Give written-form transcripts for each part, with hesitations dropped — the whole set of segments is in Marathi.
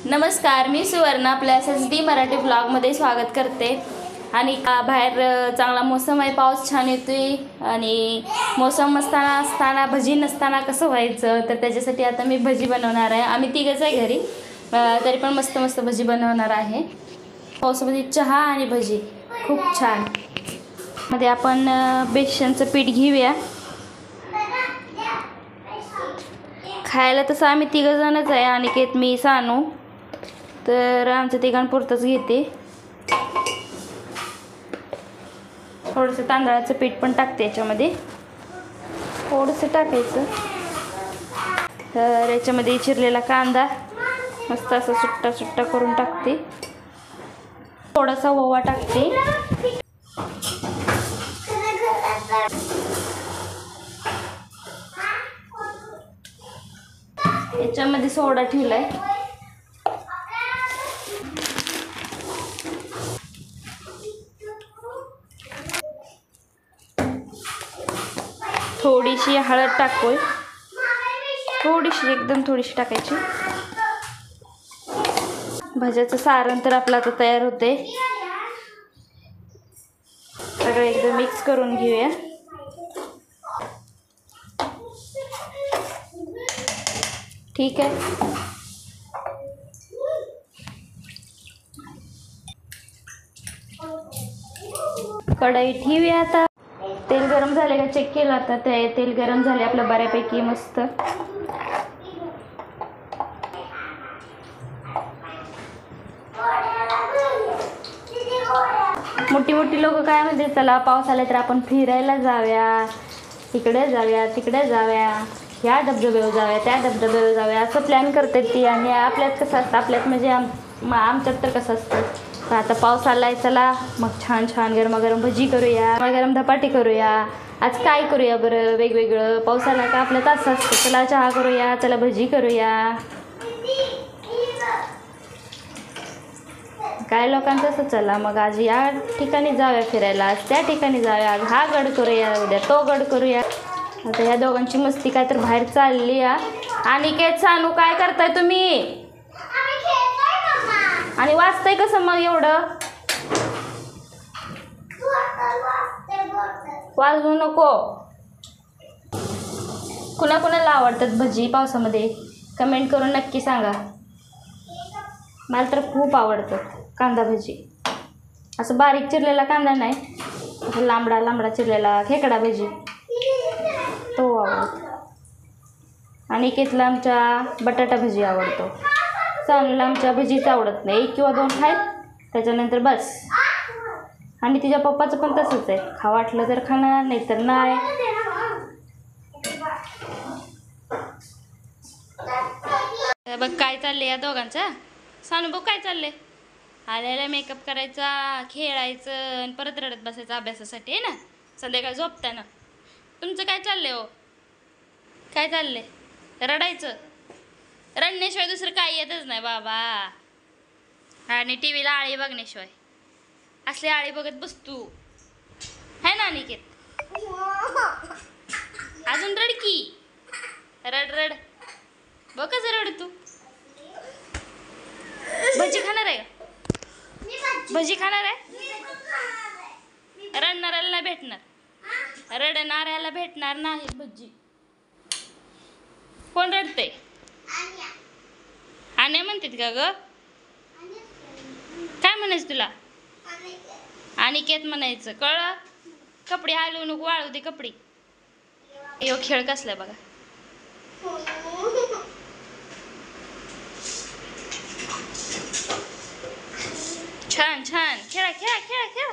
नमस्कार, मी सुवर्णा आपल्या SSD मराठी ब्लॉगमध्ये स्वागत करते। आणि बाहेर चांगला मोसम आहे, पाऊस छान येतोय आणि मोसम असताना भजी नसताना कसं व्हायचं, तर त्याच्यासाठी आता मी भजी बनवणार आहे। आम्ही तिघच आहे घरी, तरी पण मस्त मस्त भजी बनवणार आहे। पावसामध्ये चहा आणि भजी खूप छान। मध्ये आपण बेसनचं पीठ घेऊया। खायला तसं आम्ही तिघजणच आहे, अनिकेत मी सानू, तर आमच्या तिघांपुरतंच घेते। थोडंसं तांदळाचं पीठ पण टाकते याच्यामध्ये, थोडंसं टाकायचं। तर याच्यामध्ये चिरलेला कांदा मस्त असा सुट्टा सुट्टा करून टाकते। थोडासा ओवा टाकते। याच्यामध्ये सोडा ठेवलाय। थोडीशी हळद टाकूय, थोडीशी एकदम थोडीशी टाकायची। भज्याचं सारण तर आपलं आता तयार होते। सगळं एकदम मिक्स करून घेऊया। ठीक आहे, कढई ठेवूया। आता तेल गरम झाले का चेक केलं, आता ते तेल गरम झाले आपलं बऱ्यापैकी मस्त। मोठी मोठी लोक काय म्हणते, चला पाऊस आला तर आपण फिरायला जाऊया, इकडे जाऊया तिकडे जाऊया, ह्या धबधब्यावर जाऊया त्या धबधब्यावर जाऊया, असं प्लॅन करतात ती। आणि आपल्यात कसं असतं, आपल्यात म्हणजे आमच्यात तर कसं असतं, तर आता पाऊस आलाय चला मग छान छान गरमागरम भजी करूया, गरमागरम धपाटे करूया। आज काय करूया बरं वेगवेगळं, पाऊस आला का आपल्यात असं असतं, चला चहा करूया, चला भजी करूया। काय लोकांचं असं, चला मग आज या ठिकाणी जाऊया फिरायला, आज त्या ठिकाणी जाऊया, आज हा गड करूया, उद्या तो गड करूया। आता ह्या दोघांची मस्ती काय तर बाहेर चालली आहे। अनिकेत सानू काय करताय तुम्ही? आणि वाचताय कसं मग एवढं? वाजवू नको। कुणाकुणाला आवडतात भजी पावसामध्ये कमेंट करून नक्की सांगा। मला तर खूप आवडतं कांदा भजी, असं बारीक चिरलेला कांदा नाही, असं लांबडा लांबडा चिरलेला खेकडा भजी तो आवडतो। आणि केतला आमच्या बटाटा भजी आवडतो। सानूला आमच्या भजीच आवडत नाही, 1 किंवा 2 खायत त्याच्यानंतर बस। आणि तिच्या पप्पाचं पण तसंच आहे, खा वाटलं तर खाणार, नाही तर नाही। बघ काय चाललंय या दोघांचं। सानू बघ काय चाललंय, आल्याला मेकअप करायचा, खेळायचं आणि परत रडत बसायचं अभ्यासासाठी आहे ना, संध्याकाळी झोपताना। तुमचं काय चाललंय हो? काय चाललंय? रडायचं, रडण्याशिवाय दुसरं काही येतच नाही बाबा। आणि टीव्हीला आळी बघण्याशिवाय, असले आळी बघत बसतू है ना अनिकेत? अजून रड की, रड रड, बघ कसं रड तू। भजी खाणार आहे का? भजी खाणार आहे? रडणाऱ्याला नाही भेटणार, रडणाऱ्याला भेटणार नाही भजी। कोण रडते? आण्या म्हणतात का ग? काय म्हणायचं तुला? अनिकेत म्हणायचं, कळलं? कपडे हलवू नको, वाळू दे कपडे। यो खेळ कसलाय बघा। छान छान खेळा खेळा खेळा खेळा।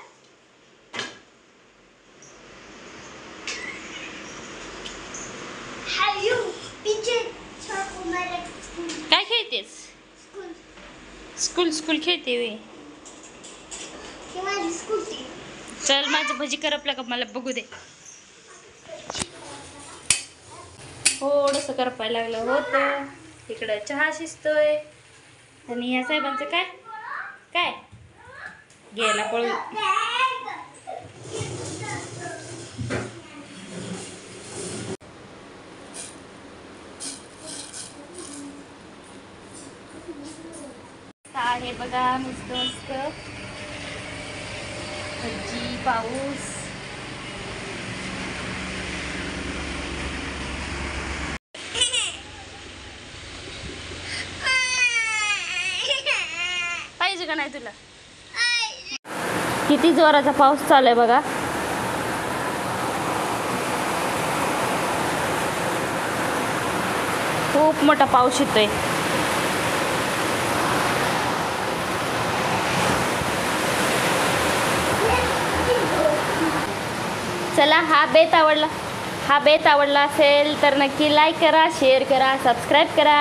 काय खेळतेस? स्कूल स्कूल खेळते वे। चल माझं भजी करपलं का मला बघू दे। थोडंसं करपायला लागलं होतं। इकडं चहा शिजतोय आणि या साहेबांचं काय काय गेला पळून। आहे बघा मस्त मस्त भजी पाऊस. पाहिजे का नाही तुला? किती जोराचा पाऊस चालू आहे बघा. खूप मोठा पाऊस येतोय. चला हा बेत आवडला असेल तर नक्की लाईक करा, शेअर करा, सबस्क्राईब करा.